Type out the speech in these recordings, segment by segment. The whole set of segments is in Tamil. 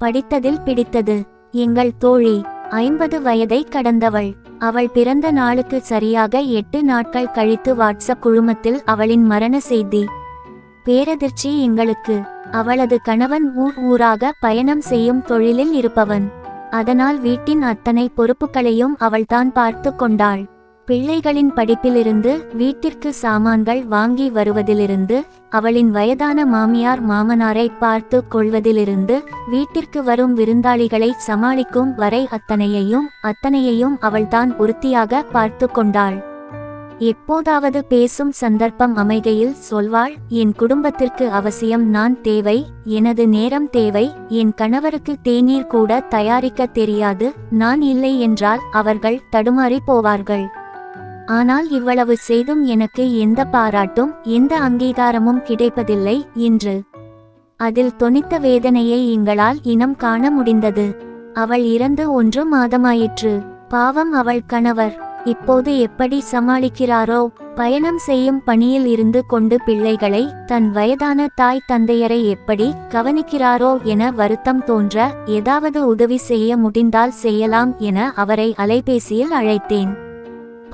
படித்ததில் பிடித்தது. எங்கள் தோழி 50 வயதை கடந்தவள். அவள் பிறந்த நாளுக்கு சரியாக 8 நாட்கள் கழித்து வாட்ஸ்அப் குழுமத்தில் அவளின் மரண செய்தி. பேரதிர்ச்சி எங்களுக்கு. அவளது கணவன் ஊராக பயணம் செய்யும் தொழிலில் இருப்பவன். அதனால் வீட்டின் அத்தனை பொறுப்புகளையும் அவள்தான் பார்த்து கொண்டாள். பிள்ளைகளின் படிப்பிலிருந்து, வீட்டிற்கு சாமான்கள் வாங்கி வருவதிலிருந்து, அவளின் வயதான மாமியார் மாமனாரை பார்த்து கொள்வதிலிருந்து, வீட்டிற்கு வரும் விருந்தாளிகளை சமாளிக்கும் வரை அத்தனையையும் அவள்தான் உறுதியாக பார்த்து கொண்டாள். எப்போதாவது பேசும் சந்தர்ப்பம் அமைகையில் சொல்வாள், என் குடும்பத்திற்கு அவசியம் நான் தேவை, எனது நேரம் தேவை, என் கணவருக்கு தேநீர் கூட தயாரிக்க தெரியாது, நான் இல்லை என்றால் அவர்கள் தடுமாறி போவார்கள். ஆனால் இவ்வளவு செய்தும் எனக்கு எந்த பாராட்டும் எந்த அங்கீகாரமும் கிடைப்பதில்லை என்று. அதில் தொனித்த வேதனையை எங்களால் இனம் காண முடிந்தது. அவள் இறந்து 1 மாதமாயிற்று. பாவம் அவள் கணவர் இப்போது எப்படி சமாளிக்கிறாரோ. பயணம் செய்யும் பணியில் இருந்து கொண்டு பிள்ளைகளை, தன் வயதான தாய் தந்தையரை எப்படி கவனிக்கிறாரோ என வருத்தம் தோன்ற, ஏதாவது உதவி செய்ய முடிந்தால் செய்யலாம் என அவரை அலைபேசியில் அழைத்தேன்.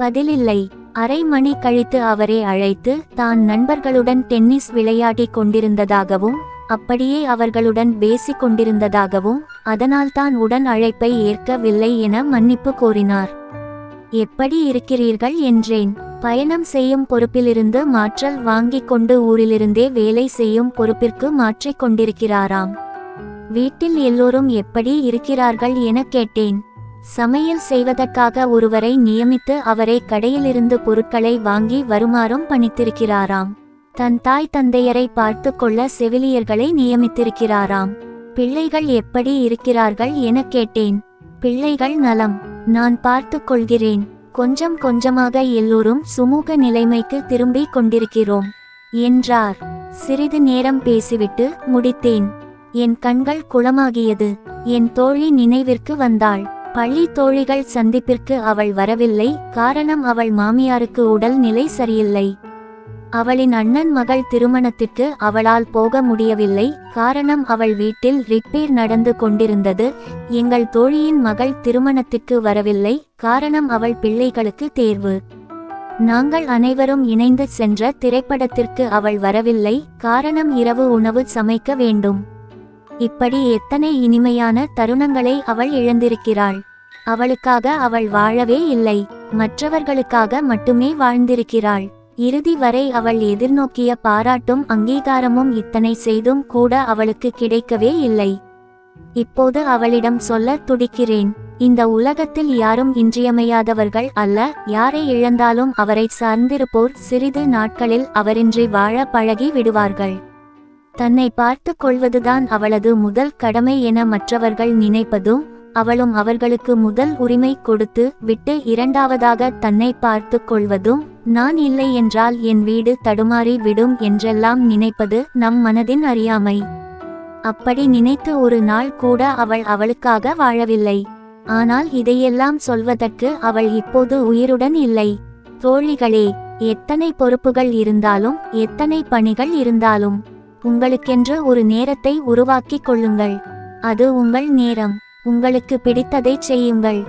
பதிலில்லை. அரை மணி கழித்து அவரை அழைத்து, தான் நண்பர்களுடன் டென்னிஸ் விளையாடி கொண்டிருந்ததாகவும், அப்படியே அவர்களுடன் பேசிக் கொண்டிருந்ததாகவும், அதனால்தான் உடன் அழைப்பை ஏற்கவில்லை என மன்னிப்பு கோரினார். எப்படி இருக்கிறீர்கள் என்றேன். பயணம் செய்யும் பொறுப்பிலிருந்து மாற்றல் வாங்கிக் கொண்டு ஊரிலிருந்தே வேலை செய்யும் பொறுப்பிற்கு மாற்றிக் கொண்டிருக்கிறாராம். வீட்டில் எல்லோரும் எப்படி இருக்கிறார்கள் என கேட்டேன். சமையல் செய்வதற்காக ஒருவரை நியமித்து அவரை கடையிலிருந்து பொருட்களை வாங்கி வருமாறும் பணித்திருக்கிறாராம். தன் தாய் தந்தையரை பார்த்து கொள்ள செவிலியர்களை நியமித்திருக்கிறாராம். பிள்ளைகள் எப்படி இருக்கிறார்கள் என கேட்டேன். பிள்ளைகள் நலம், நான் பார்த்து கொள்கிறேன். கொஞ்சம் கொஞ்சமாக எல்லோரும் சுமூக நிலைமைக்கு திரும்பி கொண்டிருக்கிறோம் என்றார். சிறிது நேரம் பேசிவிட்டு முடித்தேன். என் கண்கள் குளமாகியது. என் தோழி நினைவிற்கு வந்தாள். பள்ளி தோழிகள் சந்திப்பிற்கு அவள் வரவில்லை. காரணம், அவள் மாமியாருக்கு உடல் நிலை சரியில்லை. அவளின் அண்ணன் மகள் திருமணத்திற்கு அவளால் போக முடியவில்லை. காரணம், அவள் வீட்டில் ரிப்பேர் நடந்து கொண்டிருந்தது. எங்கள் தோழியின் மகள் திருமணத்திற்கு வரவில்லை. காரணம், அவள் பிள்ளைகளுக்கு தேர்வு. நாங்கள் அனைவரும் இணைந்து சென்ற திரைப்படத்திற்கு அவள் வரவில்லை. காரணம், இரவு உணவு சமைக்க வேண்டும். இப்படி எத்தனை இனிமையான தருணங்களை அவள் இழந்திருக்கிறாள். அவளுக்காக அவள் வாழவே இல்லை, மற்றவர்களுக்காக மட்டுமே வாழ்ந்திருக்கிறாள். இறுதி வரை அவள் எதிர்நோக்கிய பாராட்டும் அங்கீகாரமும் இத்தனை செய்தும் கூட அவளுக்கு கிடைக்கவே இல்லை. இப்போது அவளிடம் சொல்ல துடிக்கிறேன். இந்த உலகத்தில் யாரும் இன்றியமையாதவர்கள் அல்ல. யாரை இழந்தாலும் அவரை சார்ந்திருப்போர் சிறிது நாட்களில் அவரின்றி வாழ பழகி விடுவார்கள். தன்னை பார்த்து கொள்வதுதான் அவளது முதல் கடமை என மற்றவர்கள் நினைப்பதும், அவளும் அவர்களுக்கு முதல் உரிமை கொடுத்து விட்டு இரண்டாவதாக தன்னை பார்த்து கொள்வதும், நான் இல்லை என்றால் என் வீடு தடுமாறி விடும் என்றெல்லாம் நினைப்பது நம் மனதின் அறியாமை. அப்படி நினைத்து ஒரு நாள் கூட அவள் அவளுக்காக வாழவில்லை. ஆனால் இதையெல்லாம் சொல்வதற்கு அவள் இப்போது உயிருடன் இல்லை. தோழிகளே, எத்தனை பொறுப்புகள் இருந்தாலும், எத்தனை பணிகள் இருந்தாலும், உங்களுக்கென்று ஒரு நேரத்தை உருவாக்கிக் கொள்ளுங்கள். அது உங்கள் நேரம். உங்களுக்கு பிடித்ததை செய்யுங்கள்.